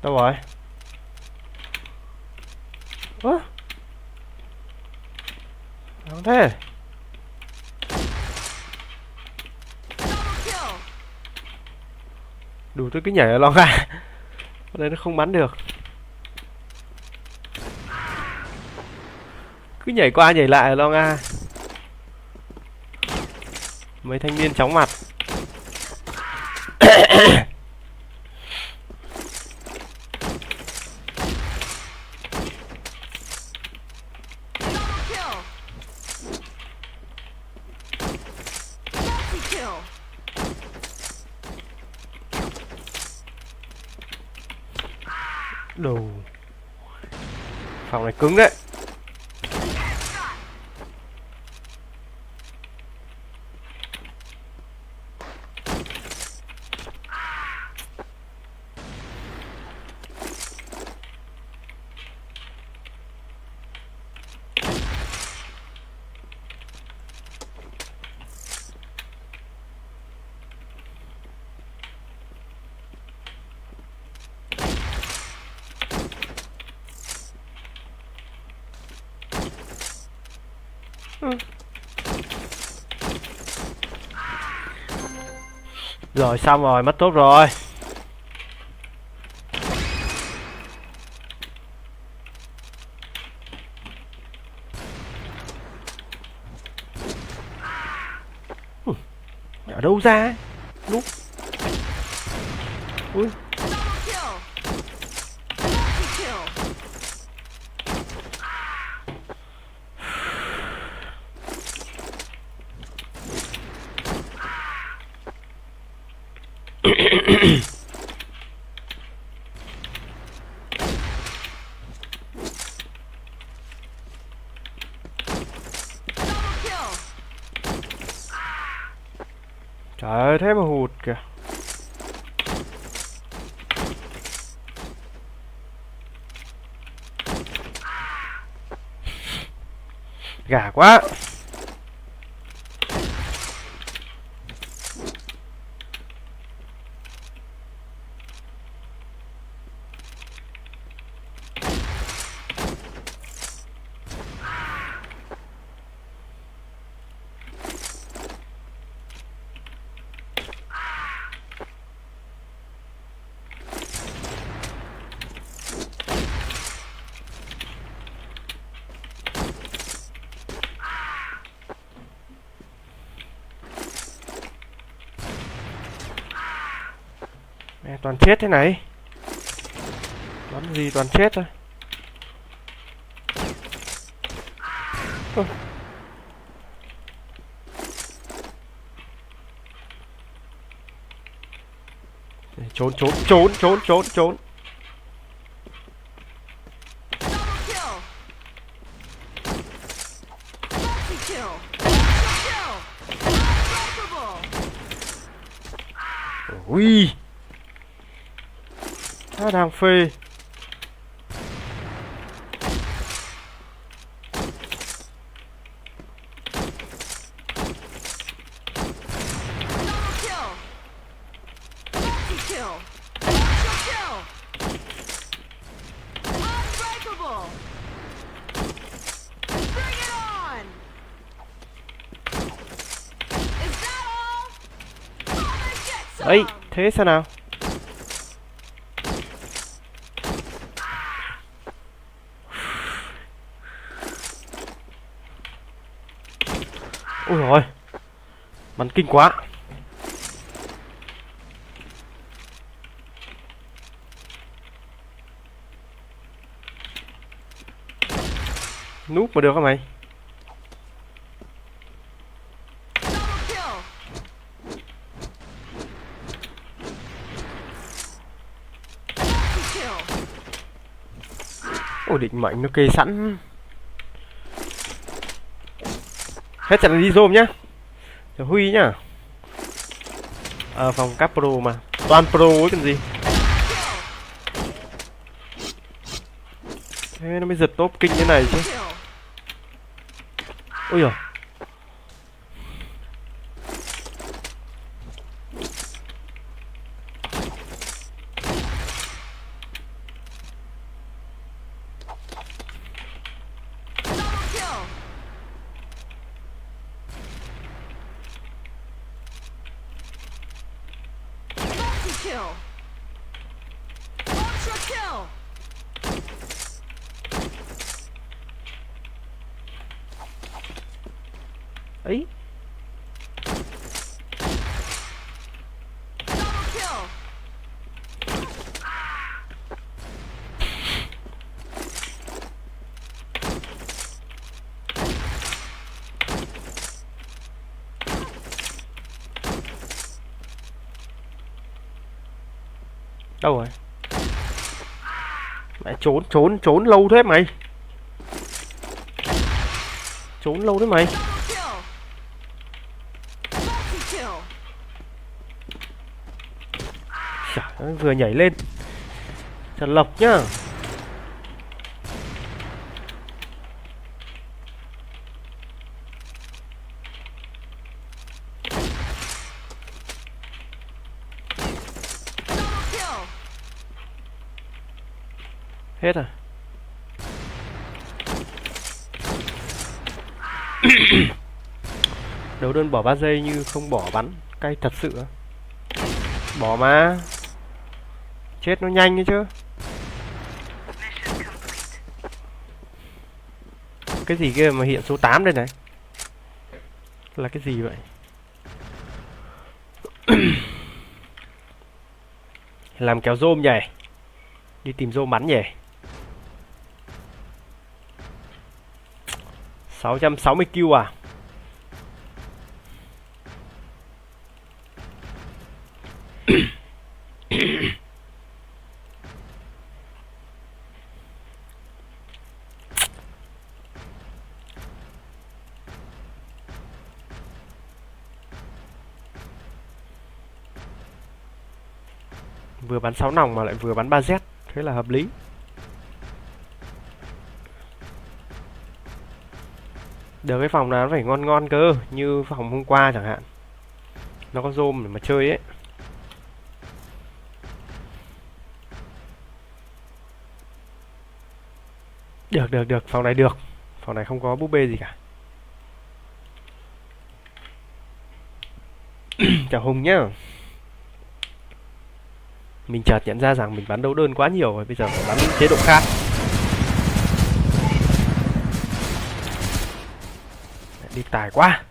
Đâu rồi? Ơ? Không thế. Đủ tôi cứ nhảy ở lon ra. Ở đây nó không bắn được. Cứ nhảy qua nhảy lại ở lon A. Mấy thanh niên chóng mặt. Đồ. Phòng này cứng đấy. Rồi xong rồi, mất tốt rồi. Ở đâu ra? Lúc. Ui. Trời ơi, thế mà hụt kìa. Gà quá. Mẹ, toàn chết thế này. Bắn gì toàn chết thôi. Trốn trốn trốn trốn trốn trốn. Ui, nó đang phê. Ấy, thế sao nào? Ôi rồi, bắn kinh quá. Núp mà được hả mày? Ôi định mệnh nó kê sẵn. Hết trận đi zoom nhá. Rồi Huy nhá. Phòng các pro mà. Toàn pro ấy cần gì. Thế nó mới giật top kinh thế này chứ. Ôi giời. Ấy. Đâu rồi? Mẹ trốn lâu thế mày. Trốn lâu thế mày. Trời, vừa nhảy lên. Trần Lộc nhá. Hết rồi. Đấu đơn bỏ 3 giây như không bỏ bắn. Cay thật sự. Bỏ mà. Chết nó nhanh ấy chứ. Cái gì kia mà hiện số 8 đây này? Là cái gì vậy? Làm kéo rôm nhỉ? Đi tìm rôm bắn nhỉ? 660 kill à? Vừa bắn 6 nòng mà lại vừa bắn 3Z. Thế là hợp lý. Được cái phòng nào nó phải ngon ngon cơ. Như phòng hôm qua chẳng hạn. Nó có rôm để mà chơi ấy. Được, phòng này được. Phòng này không có búp bê gì cả. Chào Hùng nhá. Mình chợt nhận ra rằng mình bắn đấu đơn quá nhiều rồi. Bây giờ phải bắn chế độ khác. Đi tài quá.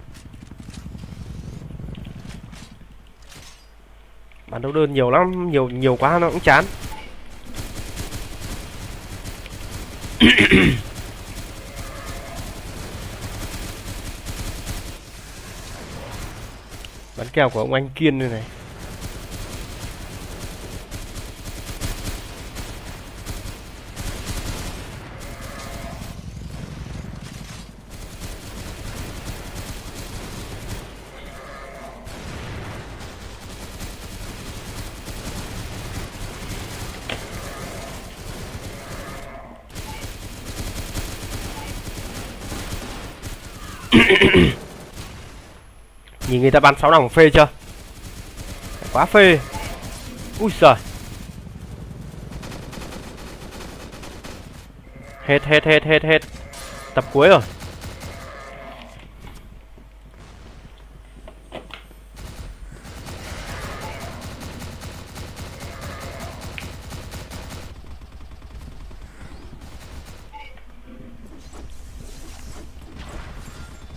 Bắn đấu đơn nhiều lắm. Nhiều quá nó cũng chán. Bắn kèo của ông anh Kiên đây này. Nhìn người ta bắn 6 nòng phê chưa? Quá phê. Ui giời. Hết. Tập cuối rồi.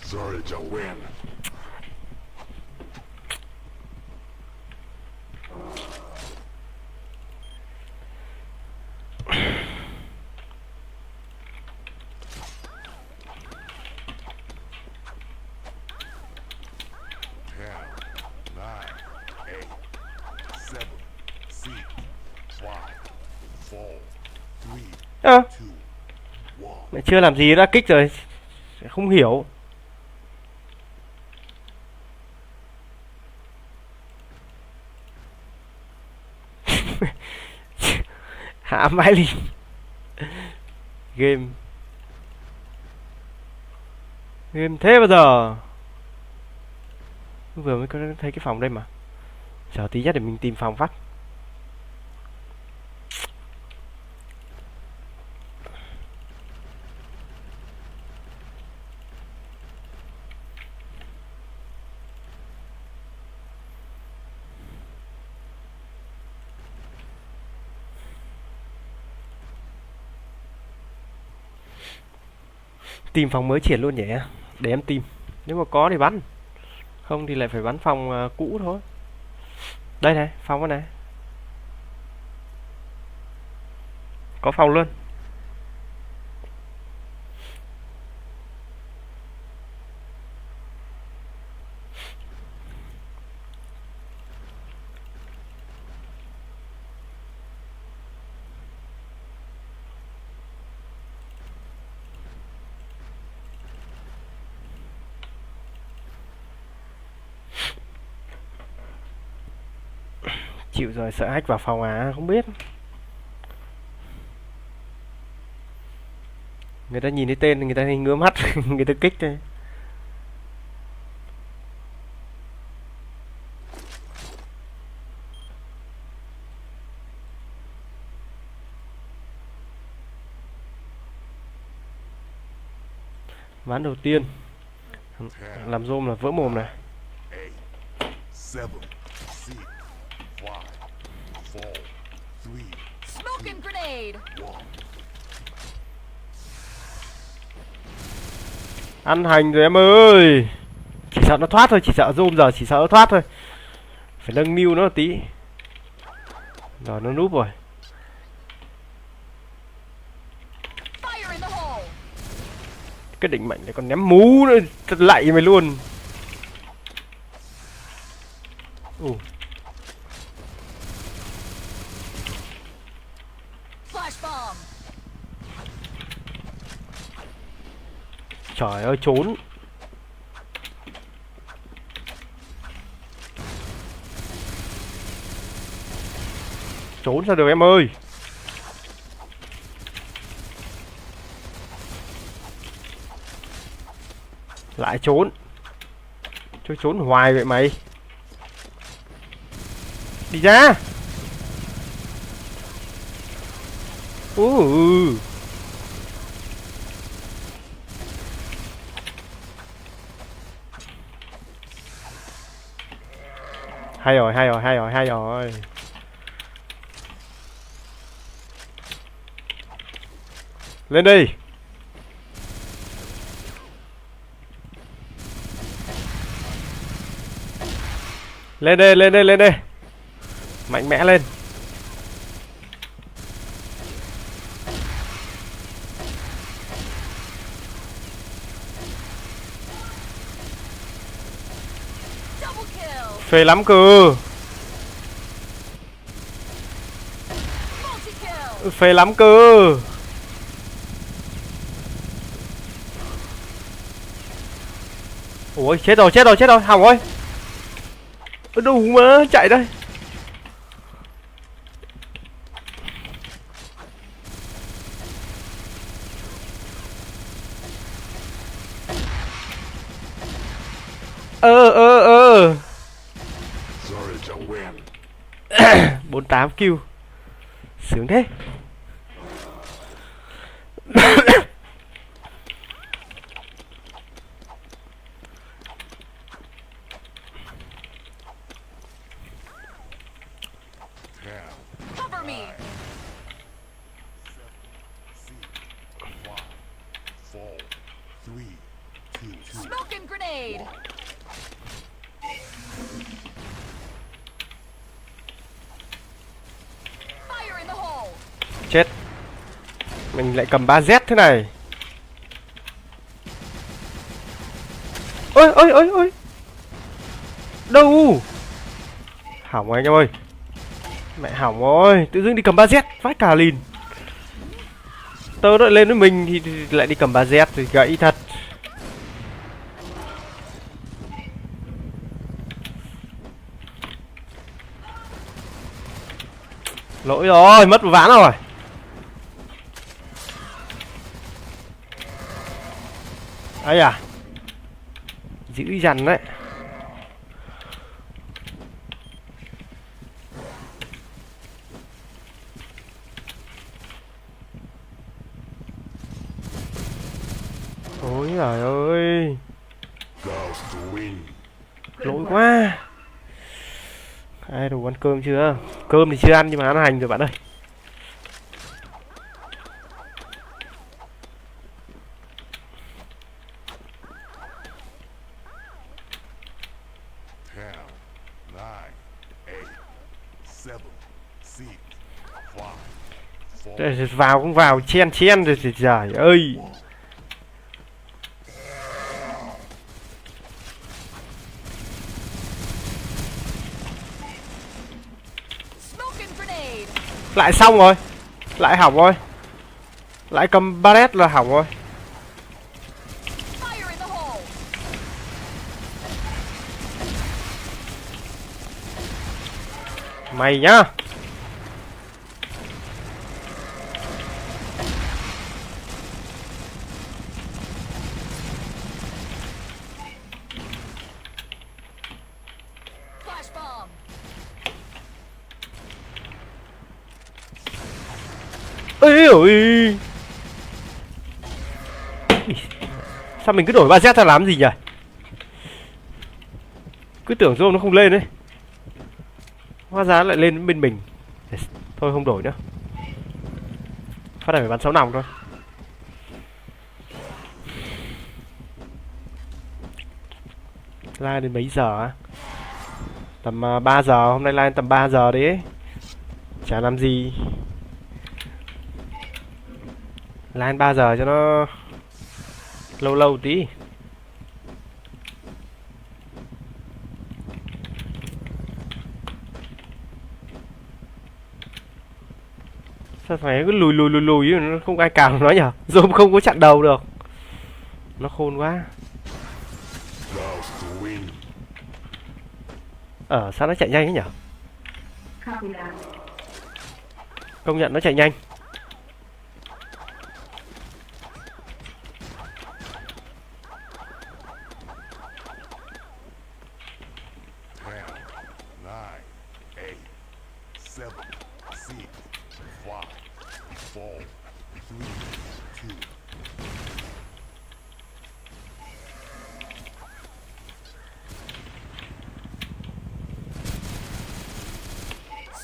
Sorry, Nguyen. Mẹ chưa làm gì đã kích rồi. Không hiểu. Hạ mãi đi. Game Game thế bao giờ. Vừa mới có thấy cái phòng đây mà. Chờ tí nhé để mình tìm phòng phát. Tìm phòng mới triển luôn nhỉ. Để em tìm. Nếu mà có thì bắn. Không thì lại phải bắn phòng cũ thôi. Đây này, phòng cái này. Có phòng luôn. Chịu rồi, sợ hack vào phòng à, không biết. Người ta nhìn thấy tên người ta ngứa mắt, người ta kích thôi. Ván đầu tiên làm rôm là vỡ mồm này. 8, 7, 6, 5, 4, 3, Smoking grenade. 1. Ăn hành rồi em ơi. Chỉ sợ nó thoát thôi, chỉ sợ rôm giờ chỉ sợ nó thoát thôi. Phải nâng niu nó một tí. Rồi nó núp rồi. Fire in the hole. Cái định mệnh này còn ném mú nữa, thật lạy mày luôn. Flash bomb. Trời ơi trốn. Trốn ra được em ơi. Lại trốn. Chơi trốn hoài vậy mày. Đi ra. Hay rồi, hay rồi, hay rồi, hay rồi. Lên đi. Lên đây, lên đây, lên đây. Mạnh mẽ lên. Double kill. Phê lắm cơ. Multi kill. Phê lắm cơ. Ủa chết rồi, chết rồi, chết rồi, hỏng rồi. Đủ mà, chạy đây. Sorry, John Nguyen. 48 kill. Sướng thế. 10, Cover me. 9, 1, 4, 3, 2, 2. Smoking grenade. Fire in the hole. Chết. Mình lại cầm 3Z thế này. Ôi ôi ôi ôi. Đâu? Hỏng rồi anh em ơi. Mẹ hỏng rồi, tự dưng đi cầm 3Z vãi cả lìn. Tớ đợi lên với mình thì lại đi cầm 3Z thì gãy thật. Lỗi rồi, mất một ván rồi. Ấy à. Dữ dằn đấy. Ôi trời ơi, Goes to win. lỗi quá. Ai đủ ăn cơm chưa? Cơm thì chưa ăn nhưng mà ăn hành rồi bạn ơi. Ten, nine, eight, seven, six, five, four, Đây, vào cũng vào chen chen rồi thì trời ơi. Smoking grenade. Lại xong rồi. Lại hỏng rồi. Lại cầm barret là hỏng rồi. Fire in the hole. Mày nhá. Flash bomb. Ê ơi. Sao mình cứ đổi 3Z ra làm gì nhỉ? Cứ tưởng zoom nó không lên đấy. Hóa ra lại lên bên mình. Thôi không đổi nữa. Phát này phải bắn 6 nòng thôi. Live đến mấy giờ á? Tầm 3 giờ, hôm nay live tầm 3 giờ đấy. Chả làm gì. Live 3 giờ cho nó lâu lâu tí. Sao phải cứ lùi nó không ai cào nó nhở? Zoom không có chặn đầu được. Nó khôn quá. goes to win. Sao nó chạy nhanh ấy nhở? Công nhận nó chạy nhanh. Ten, nine, eight, seven, six, five, four, three, two.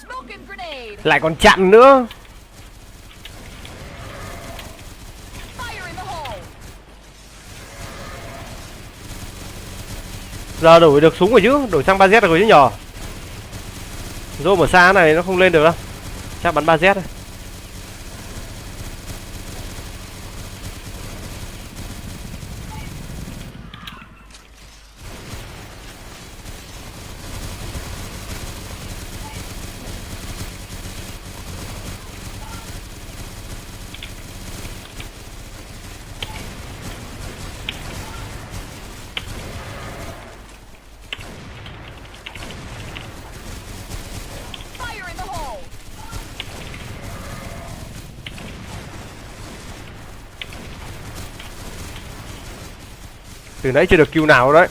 Smoking grenade. Lại còn chặn nữa. Fire in the hole. Giờ đổi được súng rồi chứ, đổi sang 3Z rồi chứ nhờ. Zoom ở xa này nó không lên được đâu. Chắc bắn 3Z thôi. Fire in the hole. Từ nãy chưa được kill nào đấy.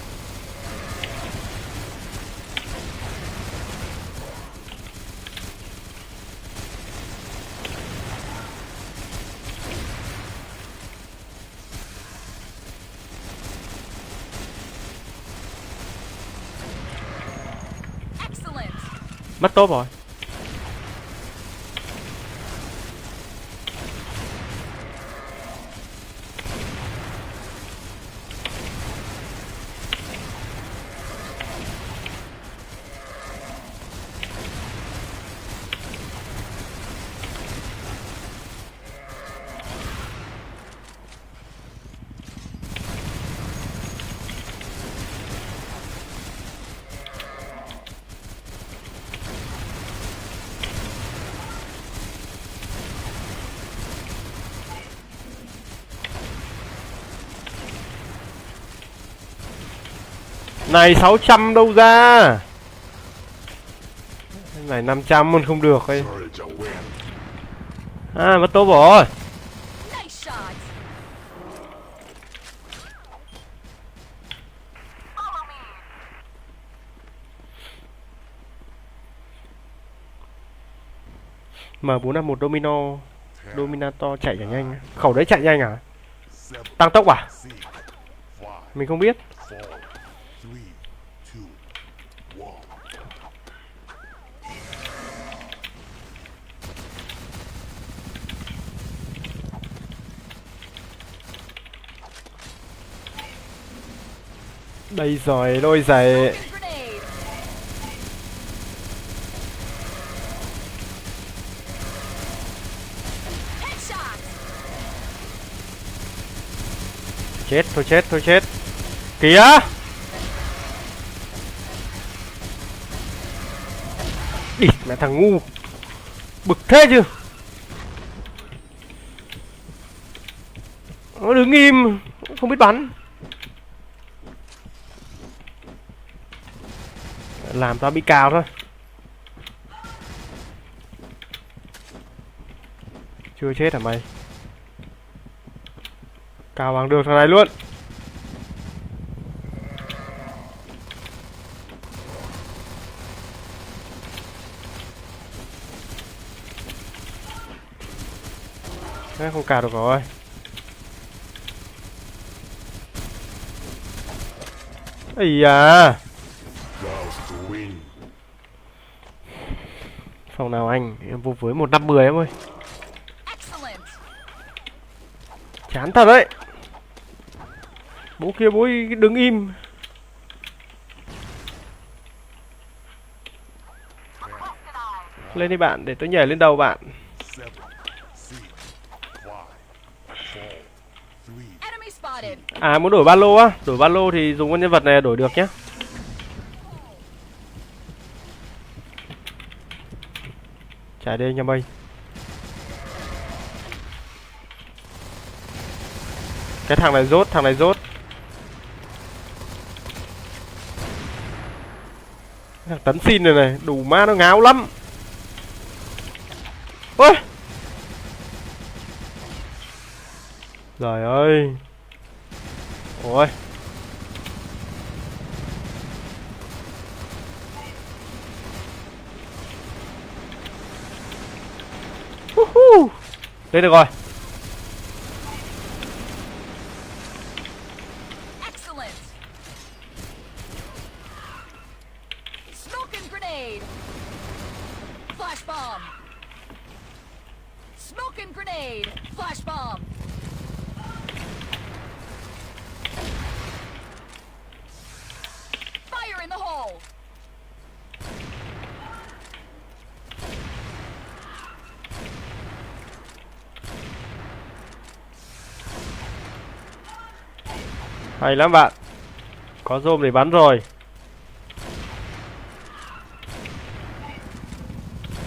Excellent. Mất top rồi. Này 600 đâu ra? Cái này 500 còn không được ấy. Courage a win. À mất top rồi. Nice shot. M451 Domino. 10, Dominator chạy chẳng nhanh. Khẩu đấy chạy nhanh à? 7, Tăng tốc à? 6, 5, Mình không biết. 4, 3, 2, 1. Đây rồi, đôi giày. Smoking grenade. Headshot. Chết, thôi chết, thôi chết. Kìa! Địt mẹ thằng ngu. Bực thế chứ. Nó đứng im, không biết bắn. Làm tao bị cào thôi. Chưa chết hả mày? Cào bằng được thằng này luôn. Thế không cào được rồi. Ây da. Just win. Phòng nào anh? Em vô với 150 em ơi. Excellent. Chán thật đấy. Bố kia bố đứng im. Lên đi bạn, để tôi nhảy lên đầu bạn. 7, 6, 5, 4, 3, Enemy spotted. À muốn đổi ba lô á? Đổi ba lô thì dùng con nhân vật này đổi được nhé. Chạy đi nha mây. Cái thằng này rốt, thằng này rốt. Thằng tấn xin này này, đủ ma nó ngáo lắm. Ôi! Trời ơi. Ôi. Lên được rồi. Excellent. Smoking grenade. Flash bomb. Smoking grenade. Flash bomb. Fire in the hole. Hay lắm bạn. Có rôm để bắn rồi.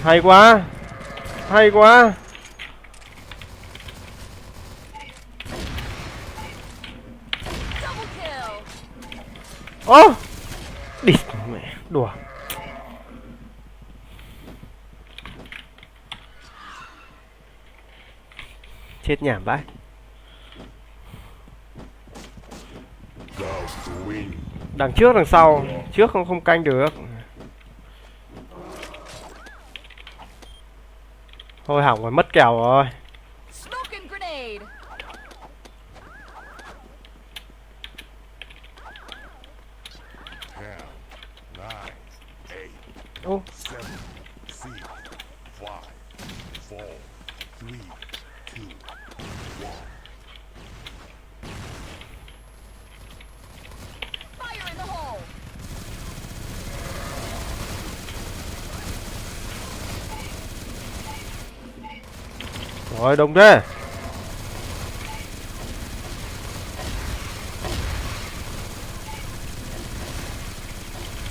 Hay quá. Hay quá. Double kill. Ô! Địt mẹ, đùa. Chết nhảm vãi. just win. Đằng trước đằng sau, trước không canh được. Thôi hỏng rồi, mất kèo rồi. Smoking grenade. 10, 9, 8, Ô, 7, 6, 5, 4, 3, 2, 1. Fire in the hole. rồi đông thế.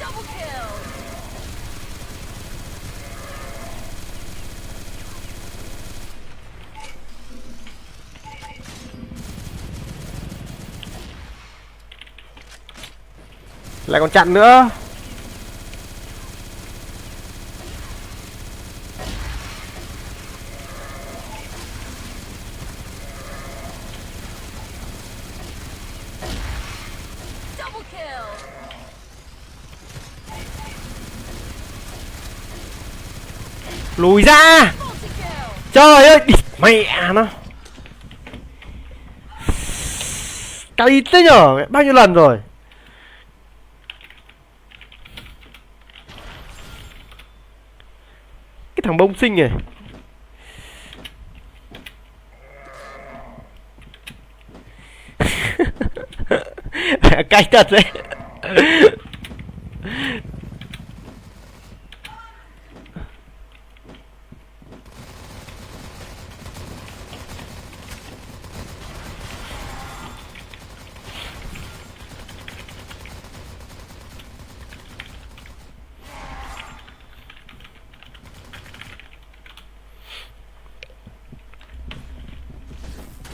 Double kill. Lại còn chặn nữa. Double kill. Lùi ra. Multi Trời ơi, mẹ nó. Cay thế nhở, bao nhiêu lần rồi. Cái thằng bông sinh này. Cay thật đấy.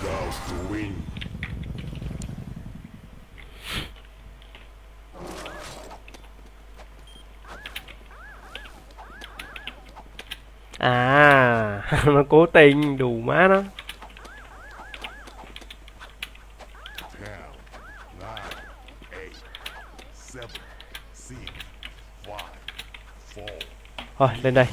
Goes to win. À, nó cố tình đủ má nó. 10, 9, 8, 7, 6, 5, 4. Thôi, lên đây.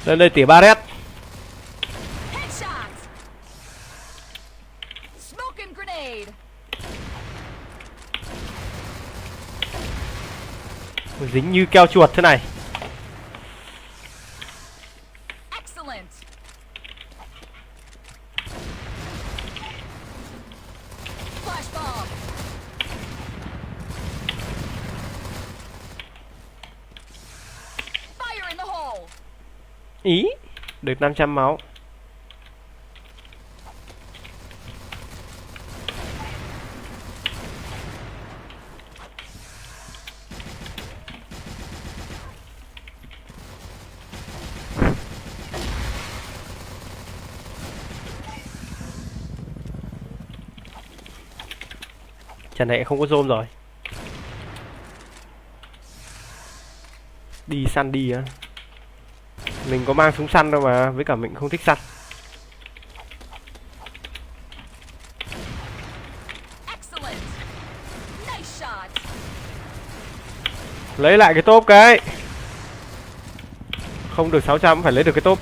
Lên đây tỉa ba rét. Headshot. Smoking grenade. Dính như keo chuột thế này. Excellent. Flash bomb. Fire in the hole. Ý, được 500 máu. Trận này không có rôm rồi. Đi săn đi á. Mình có mang súng săn đâu mà, với cả mình không thích săn. Excellent. Nice shot. Lấy lại cái tốp cái. Không được 600 phải lấy được cái tốp.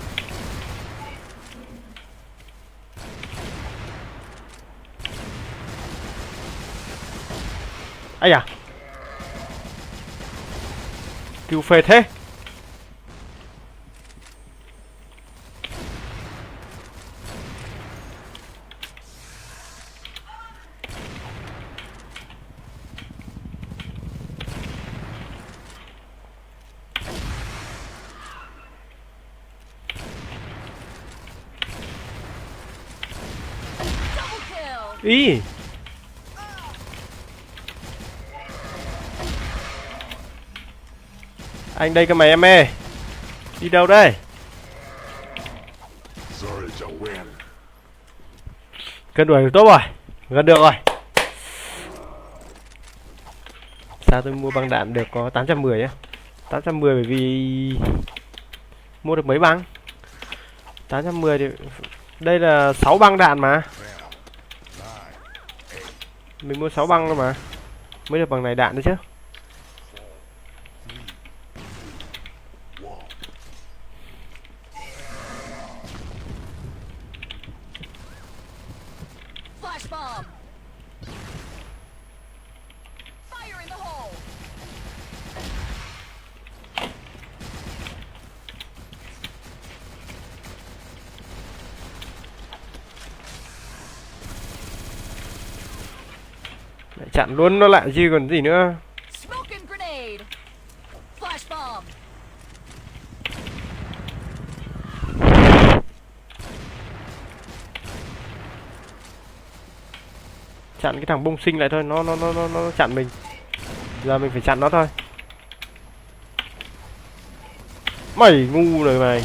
Ây à. Cứu phê thế. Double kill. Ý. Anh đây cơ mày em ê. Đi đâu đây? Sorry to win. Cân đuổi được tốt rồi. Gần được rồi. Sao tôi mua băng đạn được có 810 á? 810 bởi vì mua được mấy băng? 810 thì đây là 6 băng đạn mà. 10, 9, 8, Mình mua 6 băng thôi mà. Mới được bằng này đạn nữa chứ. 1. Flash bomb. Fire in the hole. Lại chặn luôn nó lại chứ còn gì nữa. Smoking grenade. Flash bomb. Chặn cái thằng bông sinh lại thôi, nó chặn mình. Giờ mình phải chặn nó thôi. Mày ngu rồi mày.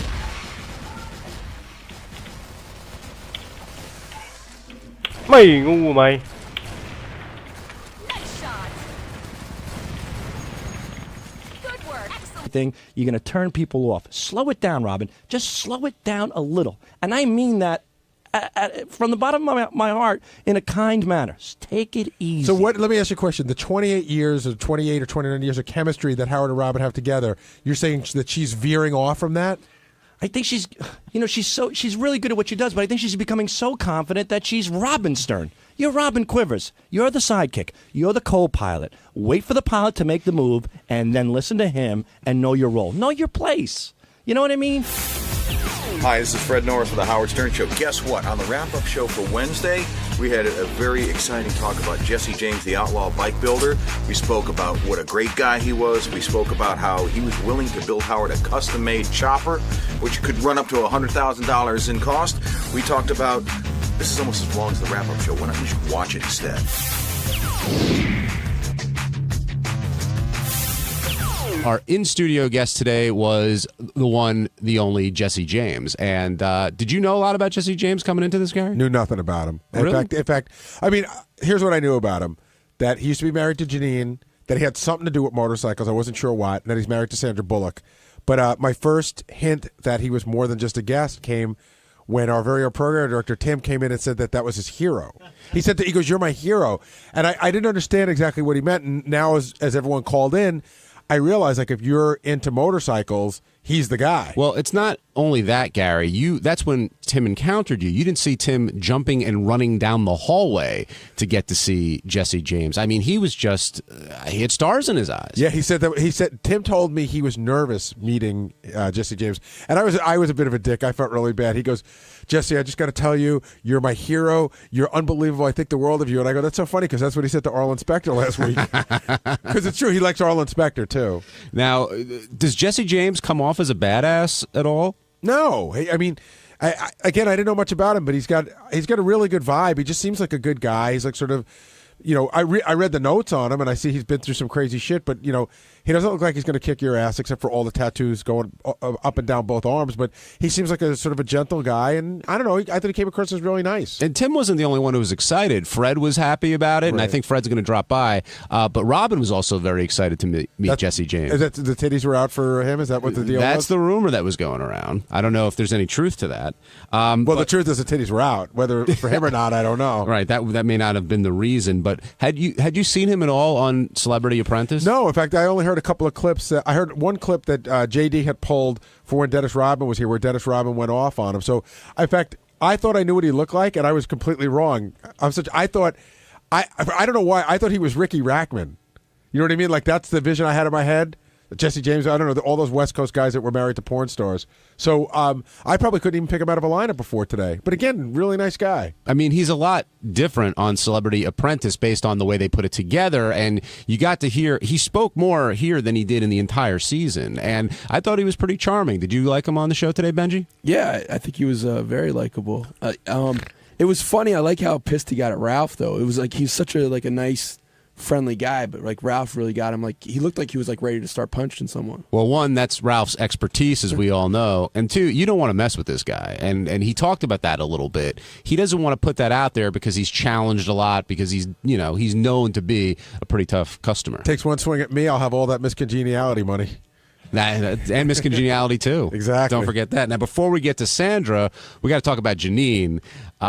Mày ngu mày. Nice shot. Good work. Excellent. thing, you're going to turn people off. Slow it down, Robin. Just slow it down a little. And I mean that from the bottom of my heart in a kind manner. Just take it easy. So what? Let me ask you a question. The 28 or 29 years of chemistry that Howard and Robin have together, you're saying that she's veering off from that? I think she's really good at what she does, but I think she's becoming so confident that she's Robin Stern. You're Robin Quivers. You're the sidekick. You're the co-pilot. Wait for the pilot to make the move, and then listen to him and know your role. Know your place. You know what I mean? Hi, this is Fred Norris with the Howard Stern Show. Guess what? On the wrap-up show for Wednesday, we had a very exciting talk about Jesse James, the outlaw bike builder. We spoke about what a great guy he was. We spoke about how he was willing to build Howard a custom-made chopper, which could run up to $100,000 in cost. We talked about, this is almost as long as the wrap-up show. Why don't you just watch it instead? Our in-studio guest today was the one, the only Jesse James. And did you know a lot about Jesse James coming into this, Gary? Knew nothing about him. Really? In fact, I mean, here's what I knew about him: that he used to be married to Janine, that he had something to do with motorcycles. I wasn't sure what. And that he's married to Sandra Bullock. But my first hint that he was more than just a guest came when our very own program director Tim came in and said that was his hero. He said that he goes, "You're my hero," and I didn't understand exactly what he meant. And now, as everyone called in, I realized, like, if you're into motorcycles, he's the guy. Well, it's not only that, Gary. That's when Tim encountered you. You didn't see Tim jumping and running down the hallway to get to see Jesse James. I mean, he was just he had stars in his eyes. Yeah, he said Tim told me he was nervous meeting Jesse James, and I was a bit of a dick. I felt really bad. He goes, "Jesse, I just got to tell you, you're my hero. You're unbelievable. I think the world of you." And I go, "That's so funny," because that's what he said to Arlen Specter last week. Because it's true, he likes Arlen Specter too. Now, does Jesse James come off as a badass at all? No, I mean, I didn't know much about him, but he's got a really good vibe. He just seems like a good guy. He's like sort of, I read the notes on him, and I see he's been through some crazy shit, but he doesn't look like he's going to kick your ass, except for all the tattoos going up and down both arms. But he seems like a sort of a gentle guy, and I don't know. I thought he came across as really nice. And Tim wasn't the only one who was excited. Fred was happy about it, and I think Fred's going to drop by. But Robin was also very excited to meet Jesse James. Is that the titties were out for him? Is that what the deal was? That's the rumor that was going around. I don't know if there's any truth to that. The truth is the titties were out. Whether for him or not, I don't know. Right, that may not have been the reason. But had you seen him at all on Celebrity Apprentice? No, in fact, I only heard a couple of clips. I heard one clip that JD had pulled for when Dennis Rodman was here, where Dennis Rodman went off on him. So, in fact, I thought I knew what he looked like, and I was completely wrong. I don't know why. I thought he was Ricky Rackman. You know what I mean? Like, that's the vision I had in my head. Jesse James, I don't know, all those West Coast guys that were married to porn stars. So I probably couldn't even pick him out of a lineup before today. But again, really nice guy. I mean, he's a lot different on Celebrity Apprentice based on the way they put it together. And you got to hear, he spoke more here than he did in the entire season. And I thought he was pretty charming. Did you like him on the show today, Benji? Yeah, I think he was very likable. It was funny. I like how pissed he got at Ralph, though. It was like he's such a nice, friendly guy, but like Ralph really got him. Like he looked like he was like ready to start punching someone. Well, one, that's Ralph's expertise, as we all know, and two, you don't want to mess with this guy. And he talked about that a little bit. He doesn't want to put that out there because he's challenged a lot, because he's known to be a pretty tough customer. Takes one swing at me, I'll have all that miscongeniality money. And miscongeniality too. Exactly. Don't forget that. Now, before we get to Sandra, we got to talk about Janine.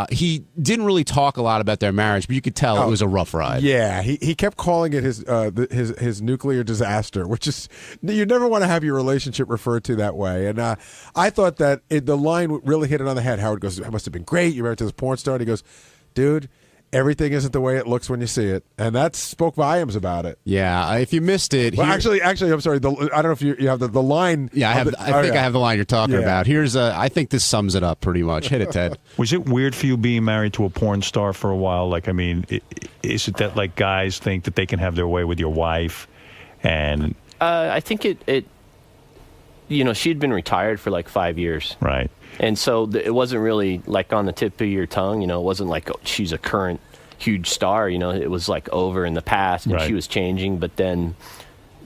He didn't really talk a lot about their marriage, but you could tell it was a rough ride. Yeah, he kept calling it his nuclear disaster, which is, you never want to have your relationship referred to that way. And I thought that the line really hit it on the head. Howard goes, "It must have been great. You're married to this porn star." And he goes, "Dude, everything isn't the way it looks when you see it," and that spoke volumes about it. Yeah, if you missed it, well, actually, I'm sorry. I don't know if you have the line. Yeah, I think I have the line you're talking about. Here's I think this sums it up pretty much. Hit it, Ted. Was it weird for you being married to a porn star for a while? Like, I mean, is it that like guys think that they can have their way with your wife, and I think it she'd been retired for like 5 years, right? And so it wasn't really like on the tip of your tongue. It wasn't like she's a current huge star. It was like over in the past, and she was changing. But then,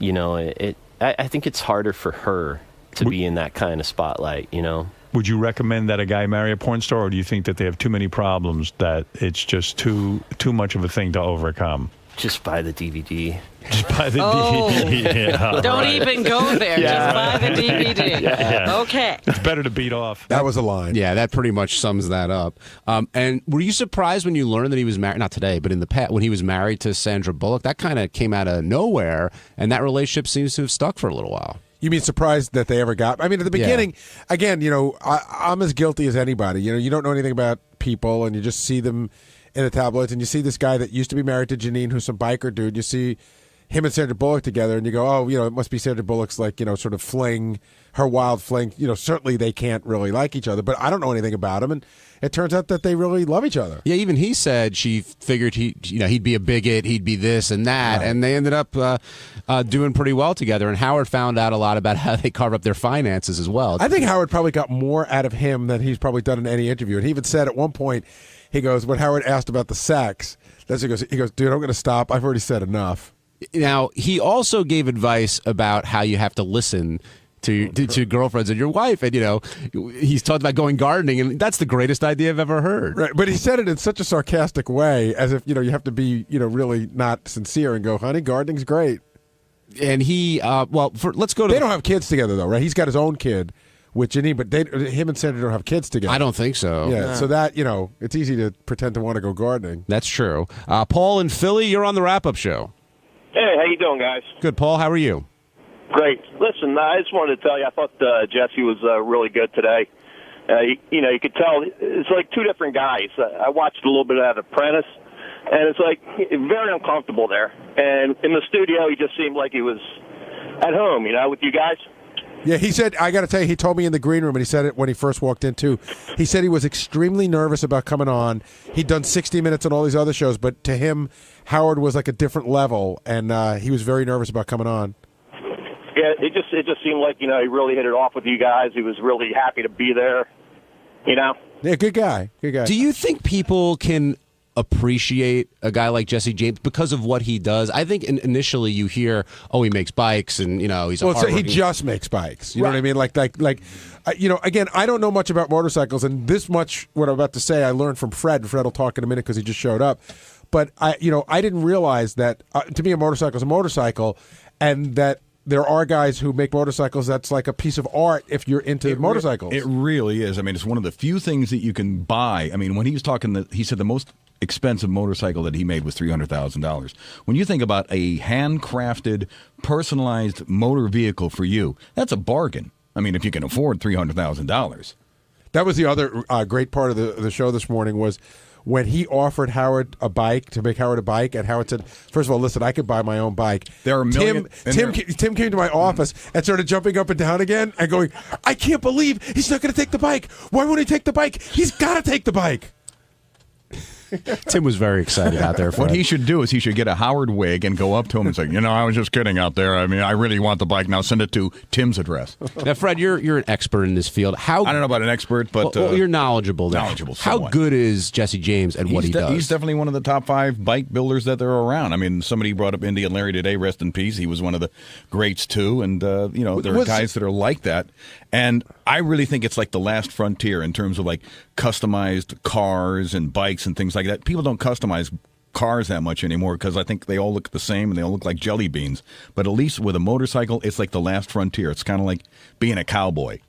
I think it's harder for her to be in that kind of spotlight. Would you recommend that a guy marry a porn star, or do you think that they have too many problems, that it's just too much of a thing to overcome? Just buy the DVD. Just buy the Oh. DVD. Yeah, Don't right. even go there. Just buy the DVD. Yeah. Okay. It's better to beat off. That was a line. Yeah, that pretty much sums that up. And were you surprised when you learned that he was married? Not today, but in the past, when he was married to Sandra Bullock? That kind of came out of nowhere, and that relationship seems to have stuck for a little while. You mean surprised that they ever got? I mean, at the beginning, again, I'm as guilty as anybody. You don't know anything about people, and you just see them in the tabloids, and you see this guy that used to be married to Janine, who's some biker dude. You see him and Sandra Bullock together, and you go, oh, it must be Sandra Bullock's sort of fling, her wild fling. Certainly they can't really like each other, but I don't know anything about him, and it turns out that they really love each other. Yeah, even he said she figured he'd be a bigot, he'd be this and that, Right. and they ended up doing pretty well together. And Howard found out a lot about how they carve up their finances as well. I think Howard probably got more out of him than he's probably done in any interview. And he even said at one point, he goes, when Howard asked about the sex, he goes, dude, I'm going to stop. I've already said enough. Now, he also gave advice about how you have to listen to girlfriends and your wife, and he's talked about going gardening, and that's the greatest idea I've ever heard. Right, but he said it in such a sarcastic way, as if you have to be really not sincere and go, honey, gardening's great. And he, let's go to. They don't have kids together though, right? He's got his own kid with Janine, but him and Sandra don't have kids together. I don't think so. Yeah, so that it's easy to pretend to want to go gardening. That's true. Paul in Philly, you're on the wrap-up show. Hey, how you doing, guys? Good, Paul. How are you? Great. Listen, I just wanted to tell you, I thought Jesse was really good today. You could tell it's like two different guys. I watched a little bit of that Apprentice, and it's like very uncomfortable there. And in the studio, he just seemed like he was at home, with you guys. Yeah, he said, I got to tell you, he told me in the green room, and he said it when he first walked in, too. He said he was extremely nervous about coming on. He'd done 60 Minutes on all these other shows, but to him, Howard was like a different level, and he was very nervous about coming on. Yeah, it just seemed like, he really hit it off with you guys. He was really happy to be there, Yeah, good guy. Good guy. Do you think people can appreciate a guy like Jesse James because of what he does? I think initially you hear, oh, he makes bikes, and he's so he just makes bikes. You know what I mean? Like again, I don't know much about motorcycles, and this much what I'm about to say I learned from Fred. Fred will talk in a minute because he just showed up. But I didn't realize that to me a motorcycle is a motorcycle, and that there are guys who make motorcycles that's like a piece of art if you're into motorcycles. It really is. I mean, it's one of the few things that you can buy. I mean, when he was talking, he said the most expensive motorcycle that he made was $300,000. When you think about a handcrafted, personalized motor vehicle for you, that's a bargain. I mean, if you can afford $300,000. That was the other great part of the show this morning was when he offered Howard a bike to make Howard a bike, and Howard said, first of all, listen, I could buy my own bike. There are Tim came to my office and started jumping up and down again and going, I can't believe he's not going to take the bike. Why won't he take the bike? He's got to take the bike. Tim was very excited out there. What he should do is he should get a Howard wig and go up to him and say, I was just kidding out there. I mean, I really want the bike. Now send it to Tim's address. Now, Fred, you're an expert in this field. I don't know about an expert, but you're knowledgeable. There. Knowledgeable. How Somewhat. good is Jesse James at what he does? He's definitely one of the top 5 bike builders that there are around. I mean, somebody brought up Indian Larry today, rest in peace. He was one of the greats too, and there are guys that are like that. And I really think it's like the last frontier in terms of like customized cars and bikes and things like that. People don't customize cars that much anymore because I think they all look the same and they all look like jelly beans. But at least with a motorcycle, it's like the last frontier. It's kind of like being a cowboy.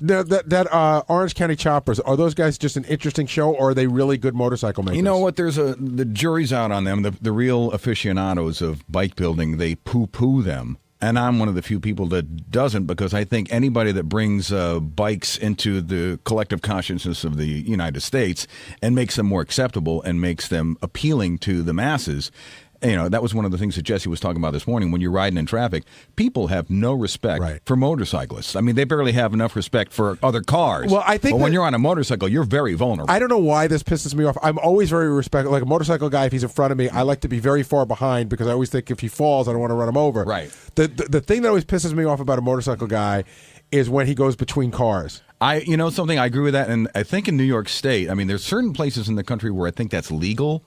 That Orange County Choppers, are those guys just an interesting show, or are they really good motorcycle makers? You know what? The jury's out on them. The real aficionados of bike building, they poo-poo them. And I'm one of the few people that doesn't, because I think anybody that brings bikes into the collective consciousness of the United States and makes them more acceptable and makes them appealing to the masses. That was one of the things that Jesse was talking about this morning. When you're riding in traffic, people have no respect for motorcyclists. I mean, they barely have enough respect for other cars. Well, I think but when you're on a motorcycle, you're very vulnerable. I don't know why this pisses me off. I'm always very respectful. Like a motorcycle guy, if he's in front of me, I like to be very far behind because I always think if he falls, I don't want to run him over. Right. The thing that always pisses me off about a motorcycle guy is when he goes between cars. Something, I agree with that. And I think in New York State, I mean, there's certain places in the country where I think that's legal.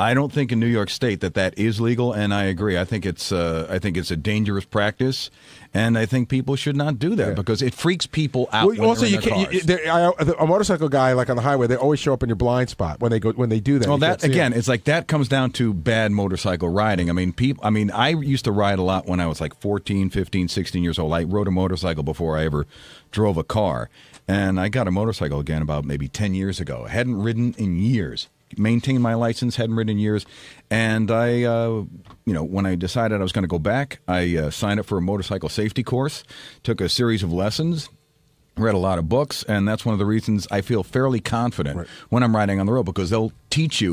I don't think in New York State that is legal, and I agree. I think it's a dangerous practice, and I think people should not do that because it freaks people out. Well, also, when they're in their cars. a motorcycle guy like on the highway, they always show up in your blind spot when they do that. Well, You that can't see again, them. it's like that comes down to bad motorcycle riding. I mean, I used to ride a lot when I was like 14, 15, 16 years old. I rode a motorcycle before I ever drove a car, and I got a motorcycle again about maybe 10 years ago. I hadn't ridden in years. Maintained my license, hadn't ridden in years, and I, when I decided I was going to go back, I signed up for a motorcycle safety course, took a series of lessons, read a lot of books, and that's one of the reasons I feel fairly confident when I'm riding on the road because they'll teach you